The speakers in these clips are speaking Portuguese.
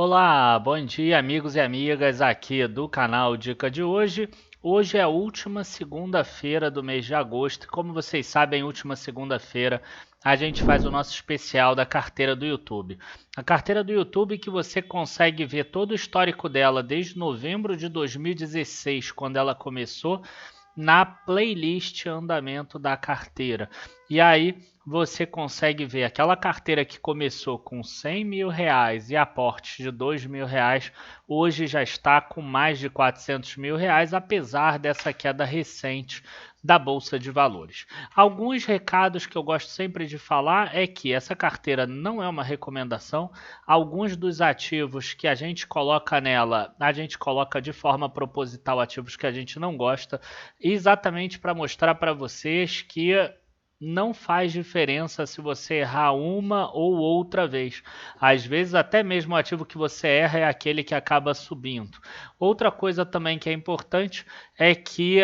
Olá, bom dia amigos e amigas aqui do canal Dica de Hoje. Hoje é a última segunda-feira do mês de agosto. Como vocês sabem, última segunda-feira a gente faz o nosso especial da carteira do YouTube. A carteira do YouTube que você consegue ver todo o histórico dela desde novembro de 2016, quando ela começou, na playlist Andamento da Carteira. E aí você consegue ver aquela carteira que começou com R$ 100.000 e aportes de R$ 2.000, hoje já está com mais de R$ 400.000, apesar dessa queda recente da Bolsa de Valores. Alguns recados que eu gosto sempre de falar é que essa carteira não é uma recomendação. Alguns dos ativos que a gente coloca nela, a gente coloca de forma proposital ativos que a gente não gosta, exatamente para mostrar para vocês que não faz diferença se você errar uma ou outra vez. Às vezes até mesmo o ativo que você erra é aquele que acaba subindo. Outra coisa também que é importante é que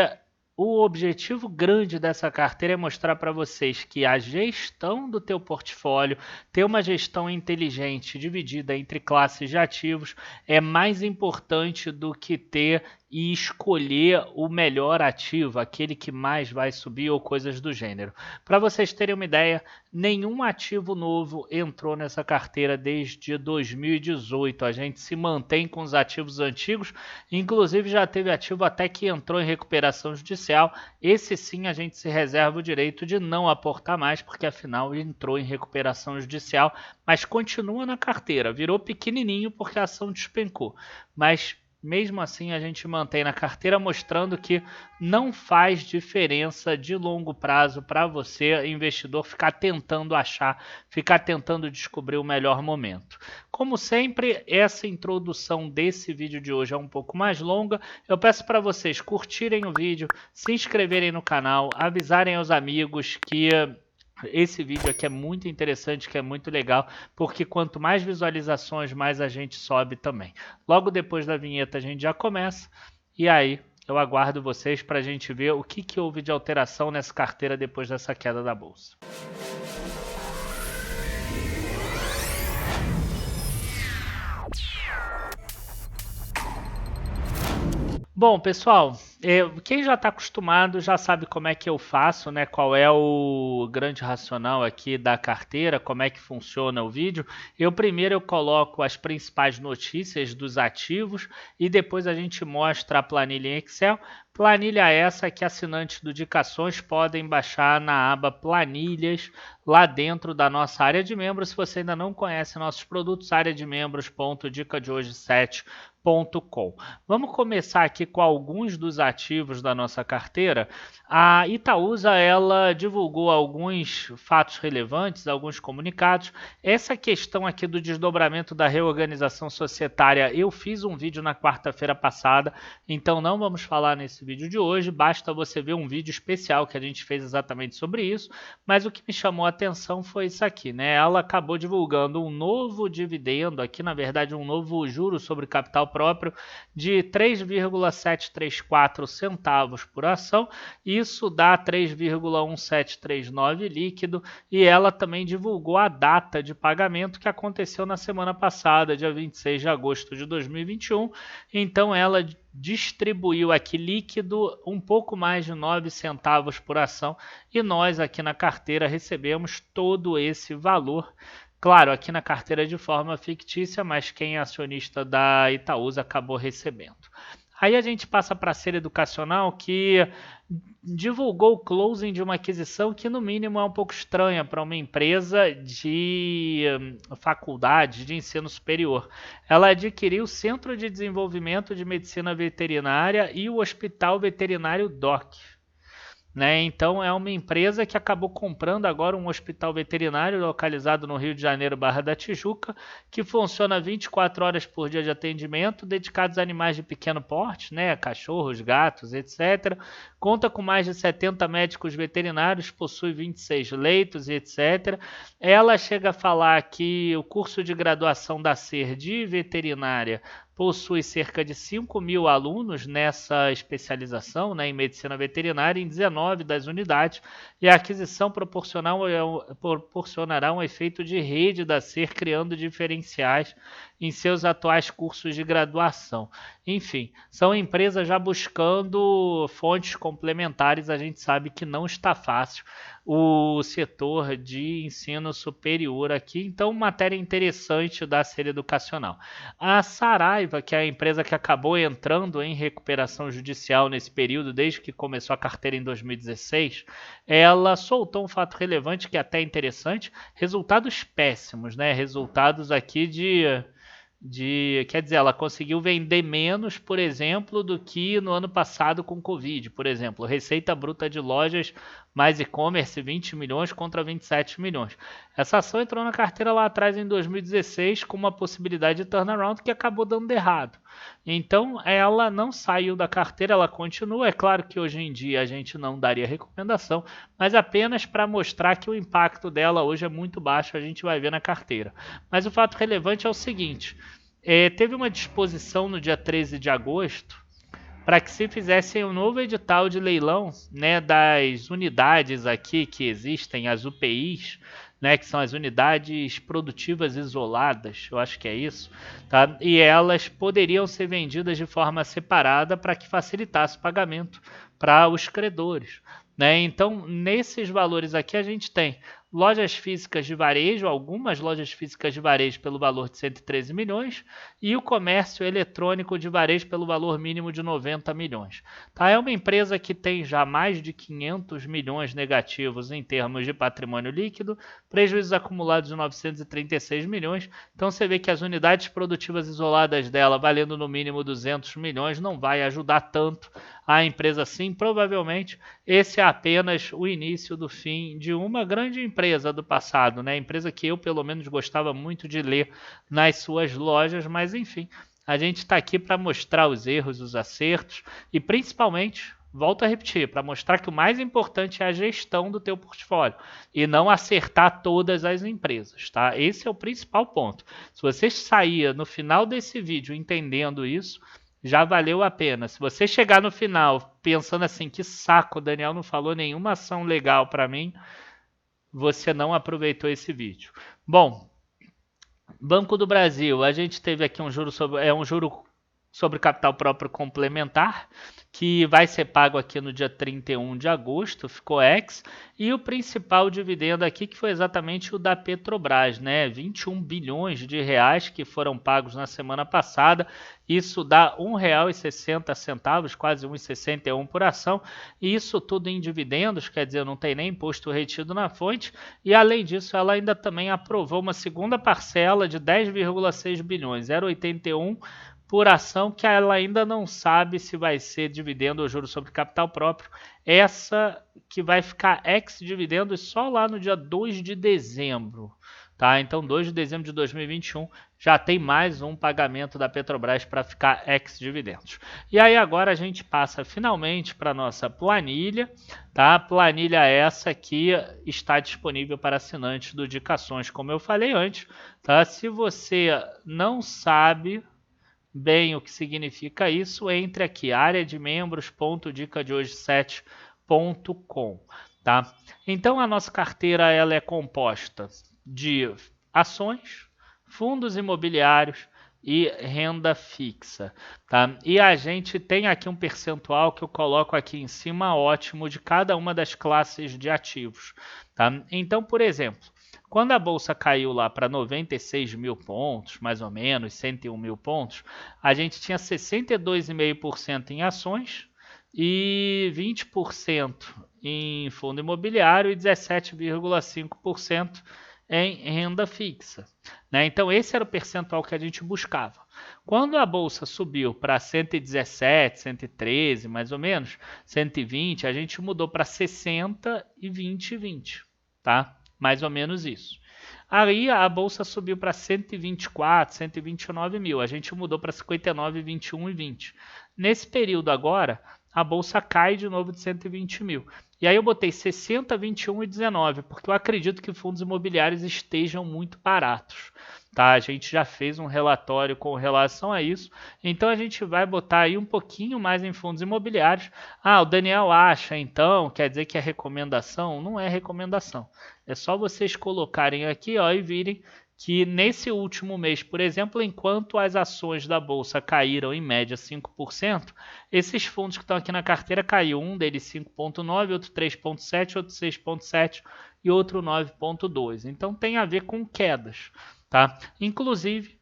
o objetivo grande dessa carteira é mostrar para vocês que a gestão do teu portfólio, ter uma gestão inteligente dividida entre classes de ativos, é mais importante do que ter e escolher o melhor ativo, aquele que mais vai subir ou coisas do gênero. Para vocês terem uma ideia, nenhum ativo novo entrou nessa carteira desde 2018. A gente se mantém com os ativos antigos, inclusive já teve ativo até que entrou em recuperação judicial. Esse sim a gente se reserva o direito de não aportar mais, porque afinal entrou em recuperação judicial, mas continua na carteira. Virou pequenininho porque a ação despencou, mas mesmo assim a gente mantém na carteira, mostrando que não faz diferença de longo prazo para você, investidor, ficar tentando achar, ficar tentando descobrir o melhor momento. Como sempre, essa introdução desse vídeo de hoje é um pouco mais longa. Eu peço para vocês curtirem o vídeo, se inscreverem no canal, avisarem aos amigos que esse vídeo aqui é muito interessante, que é muito legal, porque quanto mais visualizações, mais a gente sobe também. Logo depois da vinheta a gente já começa, e aí eu aguardo vocês para a gente ver o que houve de alteração nessa carteira depois dessa queda da bolsa. Bom, pessoal, quem já está acostumado já sabe como é que eu faço, né? Qual é o grande racional aqui da carteira, como é que funciona o vídeo. Primeiro eu coloco as principais notícias dos ativos e depois a gente mostra a planilha em Excel. Planilha essa que assinantes do Dicações podem baixar na aba Planilhas, lá dentro da nossa área de membros. Se você ainda não conhece nossos produtos, área de membros.dicadehoje7.com. Vamos começar aqui com alguns dos ativos da nossa carteira. A Itaúsa, ela divulgou alguns fatos relevantes, alguns comunicados. Essa questão aqui do desdobramento da reorganização societária, eu fiz um vídeo na quarta-feira passada, então não vamos falar nesse vídeo de hoje, basta você ver um vídeo especial que a gente fez exatamente sobre isso, mas o que me chamou a atenção foi isso aqui, né? Ela acabou divulgando um novo dividendo, aqui na verdade um novo juro sobre capital próprio de 3,734 centavos por ação, isso dá 3,1739 líquido, e ela também divulgou a data de pagamento que aconteceu na semana passada, dia 26 de agosto de 2021, então ela distribuiu aqui líquido um pouco mais de 9 centavos por ação e nós aqui na carteira recebemos todo esse valor. Claro, aqui na carteira de forma fictícia, mas quem é acionista da Itaúsa acabou recebendo. Aí a gente passa para a Ser Educacional, que divulgou o closing de uma aquisição que no mínimo é um pouco estranha para uma empresa de faculdade de ensino superior. Ela adquiriu o Centro de Desenvolvimento de Medicina Veterinária e o Hospital Veterinário DOC. Né? Então é uma empresa que acabou comprando agora um hospital veterinário localizado no Rio de Janeiro, Barra da Tijuca, que funciona 24 horas por dia de atendimento, dedicados a animais de pequeno porte, né? Cachorros, gatos, etc. Conta com mais de 70 médicos veterinários, possui 26 leitos, etc. Ela chega a falar que o curso de graduação da SER de veterinária possui cerca de 5.000 alunos nessa especialização, né, em medicina veterinária em 19 das unidades, e a aquisição proporcionará um efeito de rede da SER, criando diferenciais em seus atuais cursos de graduação. Enfim, são empresas já buscando fontes complementares. A gente sabe que não está fácil o setor de ensino superior aqui, então matéria interessante da série educacional. A Saraiva, que é a empresa que acabou entrando em recuperação judicial nesse período, desde que começou a carteira em 2016, ela soltou um fato relevante que é até interessante, resultados péssimos, né? Resultados aqui quer dizer, ela conseguiu vender menos, por exemplo, do que no ano passado com Covid, por exemplo, receita bruta de lojas mais e-commerce 20 milhões contra 27 milhões. Essa ação entrou na carteira lá atrás em 2016 com uma possibilidade de turnaround que acabou dando errado. Então ela não saiu da carteira, ela continua. É claro que hoje em dia a gente não daria recomendação, mas apenas para mostrar que o impacto dela hoje é muito baixo, a gente vai ver na carteira. Mas o fato relevante é o seguinte, teve uma disposição no dia 13 de agosto para que se fizessem um novo edital de leilão, né, das unidades aqui que existem, as UPIs, né, que são as unidades produtivas isoladas, eu acho que é isso, tá? E elas poderiam ser vendidas de forma separada para que facilitasse o pagamento para os credores, né? Então, nesses valores aqui a gente tem lojas físicas de varejo, algumas lojas físicas de varejo pelo valor de 113 milhões e o comércio eletrônico de varejo pelo valor mínimo de 90 milhões. Tá? É uma empresa que tem já mais de 500 milhões negativos em termos de patrimônio líquido, prejuízos acumulados de 936 milhões. Então você vê que as unidades produtivas isoladas dela, valendo no mínimo 200 milhões, não vai ajudar tanto a empresa assim. Provavelmente esse é apenas o início do fim de uma grande empresa do passado, né? Empresa que eu pelo menos gostava muito de ler nas suas lojas, mas enfim, a gente está aqui para mostrar os erros, os acertos e principalmente, volto a repetir, para mostrar que o mais importante é a gestão do teu portfólio e não acertar todas as empresas, tá? Esse é o principal ponto. Se você sair no final desse vídeo entendendo isso, já valeu a pena. Se você chegar no final pensando assim, que saco, o Daniel não falou nenhuma ação legal para mim, você não aproveitou esse vídeo. Bom, Banco do Brasil, a gente teve aqui um juro sobre capital próprio complementar, que vai ser pago aqui no dia 31 de agosto, ficou ex, e o principal dividendo aqui que foi exatamente o da Petrobras, né? 21 bilhões de reais que foram pagos na semana passada, isso dá R$ 1,60, quase 1,61 por ação, e isso tudo em dividendos, quer dizer, não tem nem imposto retido na fonte, e além disso ela ainda também aprovou uma segunda parcela de 10,6 bilhões, 0,81 por ação, que ela ainda não sabe se vai ser dividendo ou juros sobre capital próprio. Essa que vai ficar ex-dividendos só lá no dia 2 de dezembro. Tá? Então, 2 de dezembro de 2021 já tem mais um pagamento da Petrobras para ficar ex-dividendos. E aí agora a gente passa finalmente para a nossa planilha. Tá? Planilha essa que está disponível para assinantes do Dicações, como eu falei antes. Tá? Se você não sabe bem o que significa isso, entre aqui, área de membros.dicadehoje7.com, tá? Então a nossa carteira ela é composta de ações, fundos imobiliários e renda fixa, tá? E a gente tem aqui um percentual que eu coloco aqui em cima ótimo de cada uma das classes de ativos, tá? Então, por exemplo, quando a bolsa caiu lá para 96 mil pontos, mais ou menos, 101 mil pontos, a gente tinha 62,5% em ações e 20% em fundo imobiliário e 17,5% em renda fixa, né? Então esse era o percentual que a gente buscava. Quando a bolsa subiu para 117, 113, mais ou menos, 120, a gente mudou para 60 e 20, 20, tá? Mais ou menos isso. Aí a bolsa subiu para 124, 129 mil. A gente mudou para 59, 21 e 20. Nesse período agora, a bolsa cai de novo de 120 mil. E aí eu botei 60, 21 e 19, porque eu acredito que fundos imobiliários estejam muito baratos. Tá? A gente já fez um relatório com relação a isso, então a gente vai botar aí um pouquinho mais em fundos imobiliários. Ah, o Daniel acha então, quer dizer que é recomendação? Não é recomendação. É só vocês colocarem aqui ó, e virem que nesse último mês, por exemplo, enquanto as ações da Bolsa caíram em média 5%, esses fundos que estão aqui na carteira caiu, um deles 5,9%, outro 3,7%, outro 6,7% e outro 9,2%. Então tem a ver com quedas, tá? Inclusive,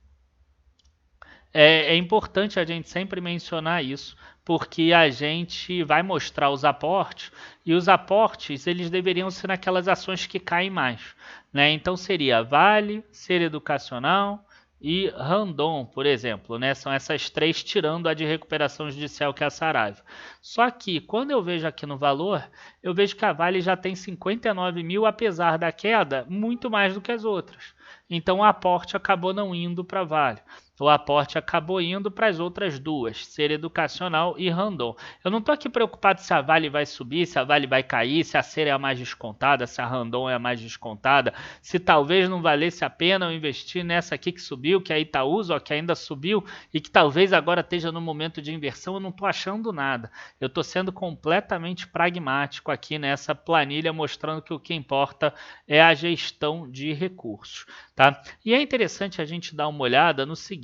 é importante a gente sempre mencionar isso, porque a gente vai mostrar os aportes, e os aportes eles deveriam ser naquelas ações que caem mais, né? Então seria Vale, Ser Educacional e Randon, por exemplo, né? São essas três, tirando a de recuperação judicial, que é a Saraiva. Só que quando eu vejo aqui no valor, eu vejo que a Vale já tem 59 mil, apesar da queda, muito mais do que as outras. Então o aporte acabou não indo para a Vale. O aporte acabou indo para as outras duas, Ser Educacional e Randon. Eu não estou aqui preocupado se a Vale vai subir, se a Vale vai cair, se a Ser é a mais descontada, se a Randon é a mais descontada, se talvez não valesse a pena eu investir nessa aqui que subiu, que é a Itaúsa, que ainda subiu e que talvez agora esteja no momento de inversão. Eu não estou achando nada. Eu estou sendo completamente pragmático aqui nessa planilha, mostrando que o que importa é a gestão de recursos, tá? E é interessante a gente dar uma olhada no seguinte,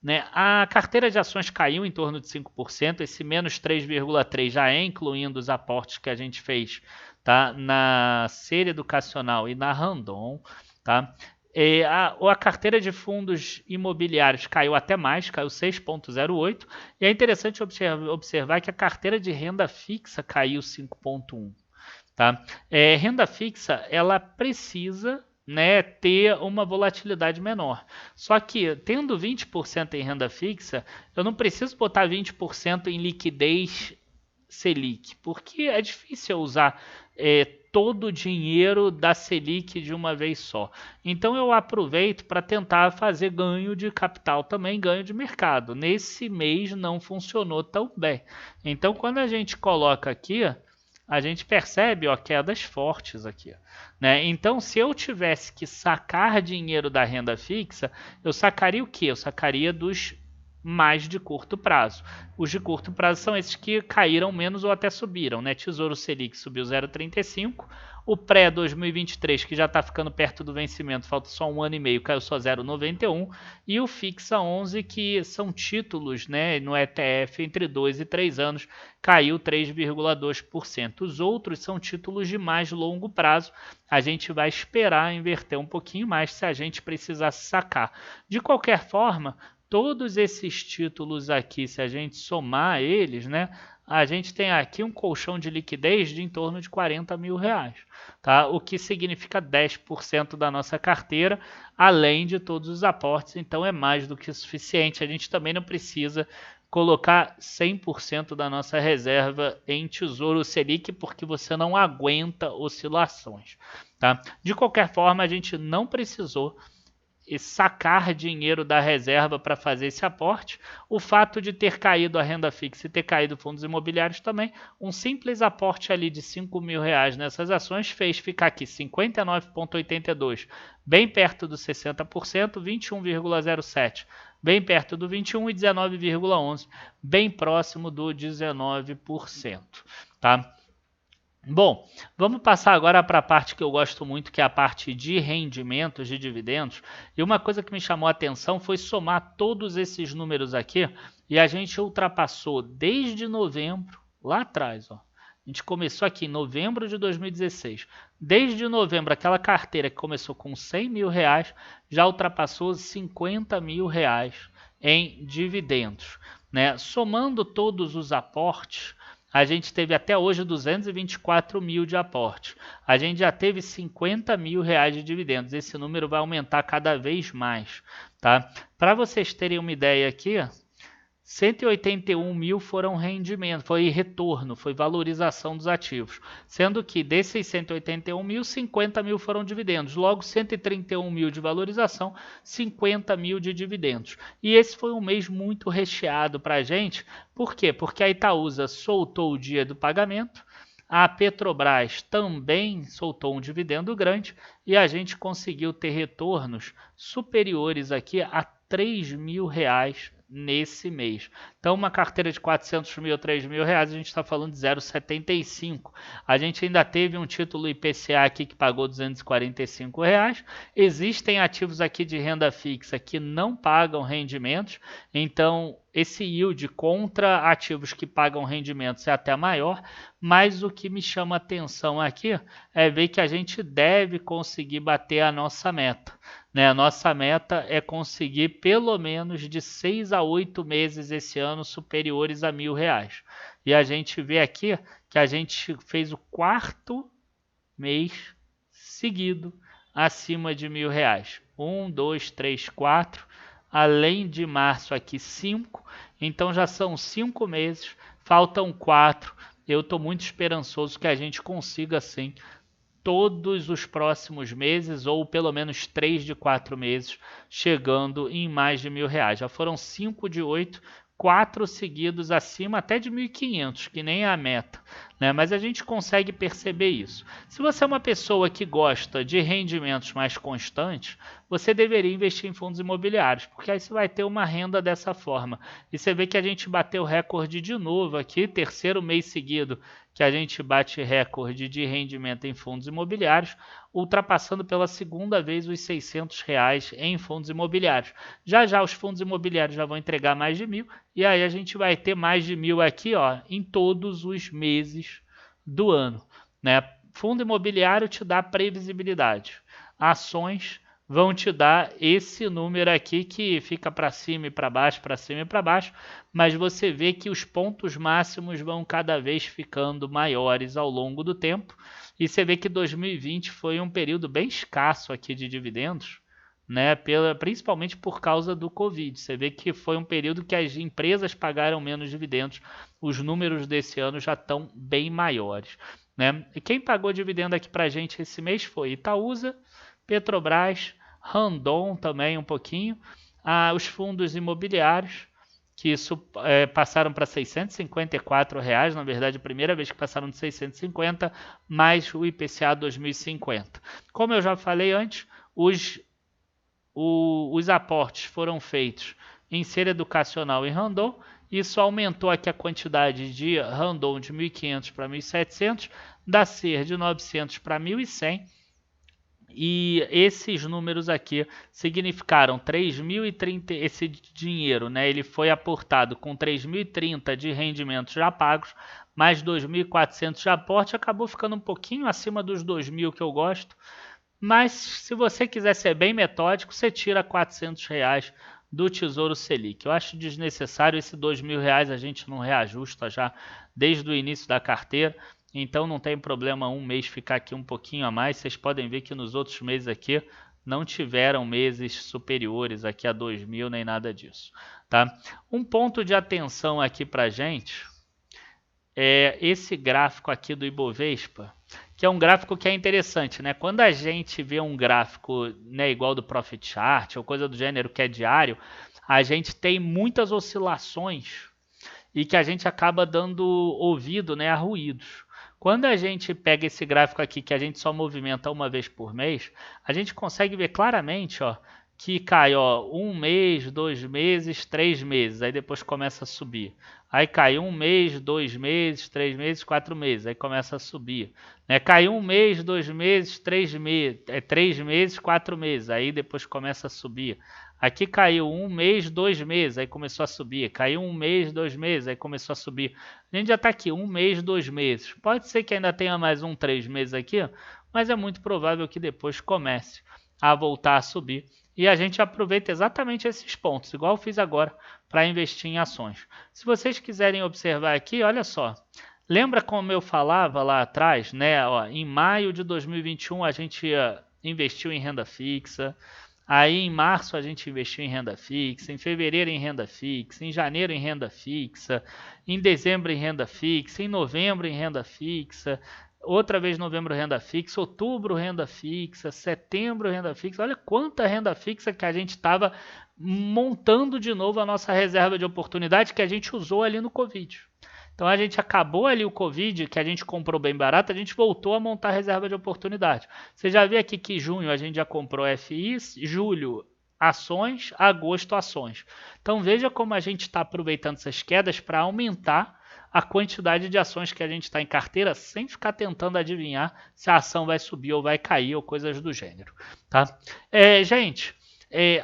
né? A carteira de ações caiu em torno de 5%, esse menos 3,3% já é incluindo os aportes que a gente fez, tá? Na Ser Educacional e na Randon, tá? A carteira de fundos imobiliários caiu até mais, caiu 6,08%, e é interessante observar que a carteira de renda fixa caiu 5,1%. Tá? Renda fixa, ela precisa, né, ter uma volatilidade menor. Só que, tendo 20% em renda fixa, eu não preciso botar 20% em liquidez Selic, porque é difícil usar todo o dinheiro da Selic de uma vez só. Então eu aproveito para tentar fazer ganho de capital também, ganho de mercado. Nesse mês não funcionou tão bem. Então quando a gente coloca aqui, a gente percebe, ó, quedas fortes aqui, né? Então, se eu tivesse que sacar dinheiro da renda fixa, eu sacaria o quê? Eu sacaria dos mais de curto prazo. Os de curto prazo são esses que caíram menos ou até subiram, né? Tesouro Selic subiu 0,35%, o pré-2023, que já está ficando perto do vencimento, falta só um ano e meio, caiu só 0,91%, e o Fixa 11, que são títulos, né, no ETF entre 2 e 3 anos, caiu 3,2%. Os outros são títulos de mais longo prazo, a gente vai esperar inverter um pouquinho mais se a gente precisar sacar. De qualquer forma, todos esses títulos aqui, se a gente somar eles, né, a gente tem aqui um colchão de liquidez de em torno de 40 mil reais, tá? O que significa 10% da nossa carteira, além de todos os aportes, então é mais do que suficiente. A gente também não precisa colocar 100% da nossa reserva em Tesouro Selic, porque você não aguenta oscilações, tá? De qualquer forma, a gente não precisou sacar dinheiro da reserva para fazer esse aporte. O fato de ter caído a renda fixa e ter caído fundos imobiliários também, um simples aporte ali de 5 mil reais nessas ações fez ficar aqui 59,82, bem perto do 60%, 21,07%, bem perto do 21% e 19,11%, bem próximo do 19%, tá? Bom, vamos passar agora para a parte que eu gosto muito, que é a parte de rendimentos, de dividendos. E uma coisa que me chamou a atenção foi somar todos esses números aqui, e a gente ultrapassou desde novembro, lá atrás, ó. A gente começou aqui em novembro de 2016. Desde novembro, aquela carteira que começou com 100 mil reais, já ultrapassou 50 mil reais em dividendos, né? Somando todos os aportes, a gente teve até hoje 224 mil de aporte. A gente já teve 50 mil reais de dividendos. Esse número vai aumentar cada vez mais, tá? Para vocês terem uma ideia aqui, 181 mil foram rendimento, foi retorno, foi valorização dos ativos. Sendo que desses 181 mil, 50 mil foram dividendos. Logo, 131 mil de valorização, 50 mil de dividendos. E esse foi um mês muito recheado para a gente. Por quê? Porque a Itaúsa soltou o dia do pagamento, a Petrobras também soltou um dividendo grande e a gente conseguiu ter retornos superiores aqui a 3 mil reais nesse mês. Então, uma carteira de 400 mil, 3 mil reais, a gente está falando de 0,75. A gente ainda teve um título IPCA aqui que pagou 245 reais. Existem ativos aqui de renda fixa que não pagam rendimentos, então esse yield contra ativos que pagam rendimentos é até maior, mas o que me chama atenção aqui é ver que a gente deve conseguir bater a nossa meta. Né? A nossa meta é conseguir pelo menos de 6 a 8 meses esse ano superiores a R$1.000. E a gente vê aqui que a gente fez o quarto mês seguido acima de R$1.000. 1, 2, 3, 4, além de março aqui 5, então já são 5 meses, faltam 4. Eu estou muito esperançoso que a gente consiga sim todos os próximos meses, ou pelo menos 3 de 4 meses, chegando em mais de R$1.000. Já foram 5 de 8, 4 seguidos acima até de 1.500, que nem é a meta, né? Mas a gente consegue perceber isso. Se você é uma pessoa que gosta de rendimentos mais constantes, você deveria investir em fundos imobiliários, porque aí você vai ter uma renda dessa forma. E você vê que a gente bateu recorde de novo aqui, terceiro mês seguido que a gente bate recorde de rendimento em fundos imobiliários, ultrapassando pela segunda vez os R$600 em fundos imobiliários. Já já os fundos imobiliários já vão entregar mais de 1.000, e aí a gente vai ter mais de 1.000 aqui, ó, em todos os meses do ano, né? Fundo imobiliário te dá previsibilidade. Ações vão te dar esse número aqui que fica para cima e para baixo, para cima e para baixo, mas você vê que os pontos máximos vão cada vez ficando maiores ao longo do tempo, e você vê que 2020 foi um período bem escasso aqui de dividendos, né? Principalmente por causa do Covid. Você vê que foi um período que as empresas pagaram menos dividendos, os números desse ano já estão bem maiores, né? E quem pagou dividendo aqui para a gente esse mês foi Itaúsa, Petrobras, Randon também um pouquinho, os fundos imobiliários, que isso passaram para R$654, na verdade a primeira vez que passaram de 650, mais o IPCA 2050. Como eu já falei antes, os aportes foram feitos em Ser Educacional e Randon. Isso aumentou aqui a quantidade de Randon de 1.500 para 1.700, da Ser de 900 para 1.100, e esses números aqui significaram 3.030, esse dinheiro, né, ele foi aportado com 3.030 de rendimentos já pagos, mais 2.400 de aporte, acabou ficando um pouquinho acima dos 2.000 que eu gosto, mas se você quiser ser bem metódico, você tira R$400 do Tesouro Selic. Eu acho desnecessário, esse R$2.000 a gente não reajusta já desde o início da carteira, então não tem problema um mês ficar aqui um pouquinho a mais. Vocês podem ver que nos outros meses aqui não tiveram meses superiores aqui a 2.000 nem nada disso, tá? Um ponto de atenção aqui para gente é esse gráfico aqui do Ibovespa, que é um gráfico que é interessante, né? Quando a gente vê um gráfico, né, igual do Profit Chart ou coisa do gênero que é diário, a gente tem muitas oscilações e que a gente acaba dando ouvido, né, a ruídos. Quando a gente pega esse gráfico aqui, que a gente só movimenta uma vez por mês, a gente consegue ver claramente, ó, que cai, ó, 1 mês, 2 meses, 3 meses, aí depois começa a subir. Aí cai 1 mês, 2 meses, 3 meses, 4 meses, aí começa a subir. Né? Cai 1 mês, 2 meses, 3 meses, 4 meses, aí depois começa a subir. Aqui caiu 1 mês, 2 meses, aí começou a subir. Caiu 1 mês, 2 meses, aí começou a subir. A gente já está aqui 1 mês, 2 meses. Pode ser que ainda tenha mais 3 meses aqui, mas é muito provável que depois comece a voltar a subir. E a gente aproveita exatamente esses pontos, igual eu fiz agora, para investir em ações. Se vocês quiserem observar aqui, olha só. Lembra como eu falava lá atrás, né? Ó, em maio de 2021 a gente investiu em renda fixa. Aí em março a gente investiu em renda fixa, em fevereiro em renda fixa, em janeiro em renda fixa, em dezembro em renda fixa, em novembro em renda fixa, outra vez novembro renda fixa, outubro renda fixa, setembro renda fixa. Olha quanta renda fixa que a gente estava montando de novo a nossa reserva de oportunidade que a gente usou ali no Covid. Então a gente acabou ali o Covid, que a gente comprou bem barato, a gente voltou a montar a reserva de oportunidade. Você já vê aqui que junho a gente já comprou FI, julho ações, agosto, ações. Então veja como a gente está aproveitando essas quedas para aumentar a quantidade de ações que a gente está em carteira sem ficar tentando adivinhar se a ação vai subir ou vai cair ou coisas do gênero. Tá? Gente,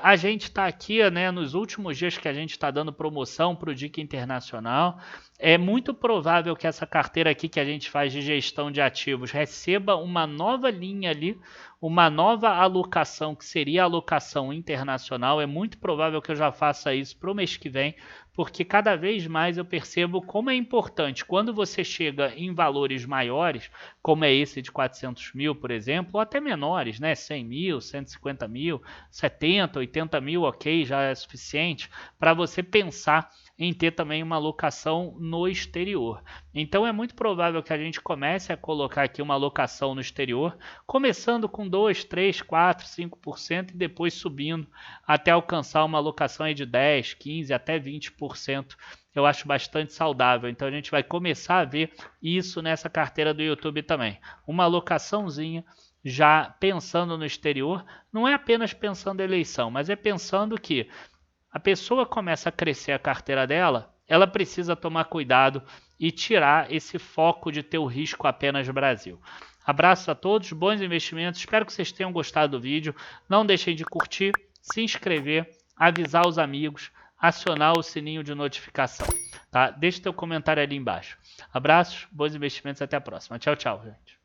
a gente está aqui, né, nos últimos dias que a gente está dando promoção para o Dica Internacional. É muito provável que essa carteira aqui que a gente faz de gestão de ativos receba uma nova linha ali, uma nova alocação, que seria a alocação internacional. É muito provável que eu já faça isso para o mês que vem, porque cada vez mais eu percebo como é importante quando você chega em valores maiores, como é esse de 400 mil, por exemplo, ou até menores, né? 100 mil, 150 mil, 70, 80 mil, ok, já é suficiente para você pensar em ter também uma alocação no exterior. Então é muito provável que a gente comece a colocar aqui uma alocação no exterior, começando com 2, 3, 4, 5% e depois subindo até alcançar uma alocação aí de 10, 15, até 20%. Eu acho bastante saudável. Então a gente vai começar a ver isso nessa carteira do YouTube também. Uma alocaçãozinha já pensando no exterior, não é apenas pensando em eleição, mas é pensando que a pessoa começa a crescer a carteira dela, ela precisa tomar cuidado e tirar esse foco de ter o risco apenas Brasil. Abraços a todos, bons investimentos, espero que vocês tenham gostado do vídeo. Não deixem de curtir, se inscrever, avisar os amigos, acionar o sininho de notificação. Tá? Deixe seu comentário ali embaixo. Abraços, bons investimentos, até a próxima. Tchau, tchau, gente.